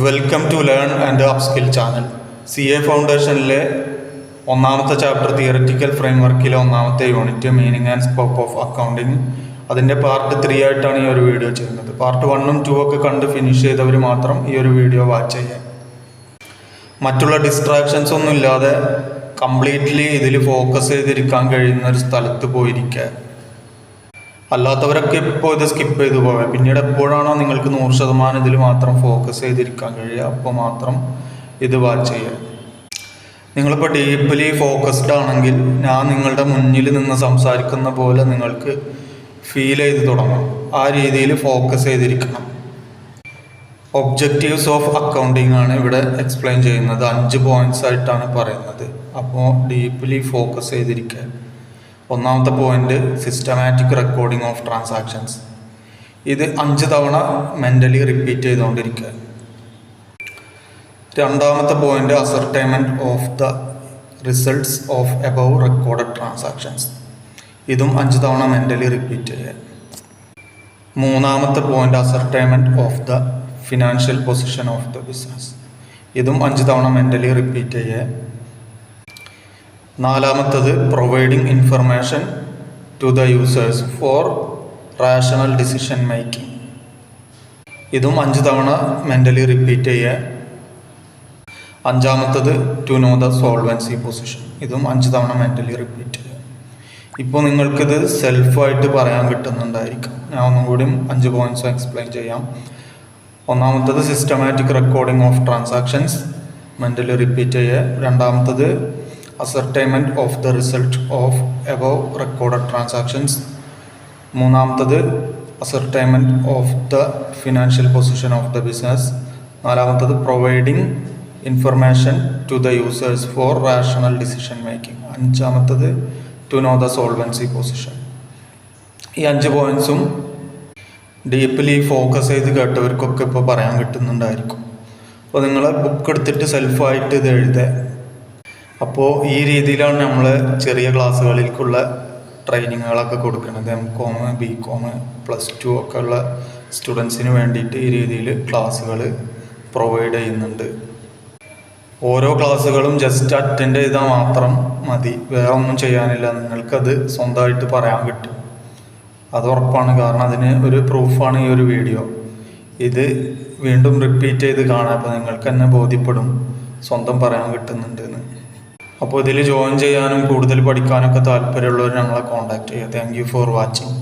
Welcome to learn and upskill channel. CA ഫൗണ്ടേഷനിലെ ഒന്നാമത്തെ chapter theoretical ഫ്രെയിംവർക്കിലെ ഒന്നാമത്തെ unit meaning and scope of accounting, അതിൻ്റെ പാർട്ട് 3 ആയിട്ടാണ് ഈ ഒരു വീഡിയോ ചെയ്യുന്നത്. പാർട്ട് 1ഉം 2 ഒക്കെ കണ്ട് ഫിനിഷ് ചെയ്തവർ മാത്രം ഈ ഒരു വീഡിയോ വാച്ച് ചെയ്യാം. മറ്റുള്ള ഡിസ്ട്രാക്ഷൻസ് ഒന്നും ഇല്ലാതെ കംപ്ലീറ്റ്ലി ഇതിൽ ഫോക്കസ് ചെയ്തിരിക്കാൻ കഴിയുന്ന ഒരു സ്ഥലത്ത് പോയിരിക്കുക. അല്ലാത്തവരൊക്കെ ഇപ്പോൾ ഇത് സ്കിപ്പ് ചെയ്തു പോകാം. പിന്നീട് എപ്പോഴാണോ നിങ്ങൾക്ക് 100% ഇതിൽ മാത്രം ഫോക്കസ് ചെയ്തിരിക്കാൻ കഴിയുക, അപ്പോൾ മാത്രം ഇത് വാച്ച് ചെയ്യുക. നിങ്ങളിപ്പോൾ ഡീപ്ലി ഫോക്കസ്ഡ് ആണെങ്കിൽ ഞാൻ നിങ്ങളുടെ മുന്നിൽ നിന്ന് സംസാരിക്കുന്ന പോലെ നിങ്ങൾക്ക് ഫീൽ ചെയ്ത് തുടങ്ങും. ആ രീതിയിൽ ഫോക്കസ് ചെയ്തിരിക്കണം. ഒബ്ജക്റ്റീവ്സ് ഓഫ് അക്കൗണ്ടിങ് ആണ് ഇവിടെ എക്സ്പ്ലെയിൻ ചെയ്യുന്നത്. 5 പോയിന്റ്സ് ആയിട്ടാണ് പറയുന്നത്. അപ്പോൾ ഡീപ്ലി ഫോക്കസ് ചെയ്തിരിക്കുക. ഒന്നാമത്തെ point systematic recording of transactions. ഇത് 5 തവണ മെൻ്റലി റിപ്പീറ്റ് ചെയ്തുകൊണ്ടിരിക്കുക. രണ്ടാമത്തെ point ascertainment of the results of above recorded transactions. ഇതും 5 തവണ മെൻ്റലി റിപ്പീറ്റ് ചെയ്യുക. മൂന്നാമത്തെ point ascertainment of the financial position of the business. ഇതും 5 തവണ മെൻ്റലി റിപ്പീറ്റ് ചെയ്യുക. നാലാമത്തത് providing information to the users for rational decision making. ഇതും 5 തവണ മെൻ്റലി റിപ്പീറ്റ് ചെയ്യുക. അഞ്ചാമത്തത് to know the solvency position. ഇതും 5 തവണ മെൻ്റലി റിപ്പീറ്റ് ചെയ്യുക. ഇപ്പോൾ നിങ്ങൾക്കിത് സെൽഫായിട്ട് പറയാൻ കിട്ടുന്നുണ്ടായിരിക്കും. ഞാൻ ഒന്നും കൂടി 5 പോയിന്റ്സ് എക്സ്പ്ലെയിൻ ചെയ്യാം. ഒന്നാമത്തത് systematic recording of transactions, mentally repeat ചെയ്യുക. രണ്ടാമത്തത് ascertainment of the result of above recorded transactions. മൂന്നാമത്തത് ascertainment of the financial position of the business. നാലാമത്തത് providing information to the users for rational decision making. അഞ്ചാമത്തത് to know the solvency position. ഈ 5 പോയിന്റ്സും deeply focus ചെയ്ത് കേട്ടവർക്കൊക്കെ ഇപ്പോൾ പറയാൻ കിട്ടുന്നുണ്ടായിരിക്കും. അപ്പോൾ നിങ്ങൾ book എടുത്തിട്ട് സെൽഫായിട്ട് ഇത് എഴുതുക. അപ്പോൾ ഈ രീതിയിലാണ് നമ്മൾ ചെറിയ ക്ലാസ്സുകളിലേക്കുള്ള ട്രെയിനിങ്ങുകളൊക്കെ കൊടുക്കുന്നത്. MCOM, BCOM, +2 ഒക്കെ ഉള്ള സ്റ്റുഡൻസിന് വേണ്ടിയിട്ട് ഈ രീതിയിൽ ക്ലാസ്സുകൾ പ്രൊവൈഡ് ചെയ്യുന്നുണ്ട്. ഓരോ ക്ലാസ്സുകളും ജസ്റ്റ് അറ്റൻഡ് ചെയ്താൽ മാത്രം മതി, വേറെ ഒന്നും ചെയ്യാനില്ല. നിങ്ങൾക്കത് സ്വന്തമായിട്ട് പറയാൻ കിട്ടും, അത് ഉറപ്പാണ്. കാരണം അതിന് ഒരു പ്രൂഫാണ് ഈ ഒരു വീഡിയോ. ഇത് വീണ്ടും റിപ്പീറ്റ് ചെയ്ത് കാണാം. അപ്പോൾ നിങ്ങൾക്ക് തന്നെ ബോധ്യപ്പെടും സ്വന്തം പറയാൻ കിട്ടുന്നുണ്ടെന്ന്. അപ്പോൾ ഇതിൽ ജോയിൻ ചെയ്യാനും കൂടുതൽ പഠിക്കാനൊക്കെ താല്പര്യമുള്ളവർ ഞങ്ങളെ കോൺടാക്ട് ചെയ്യുക. Thank you for watching.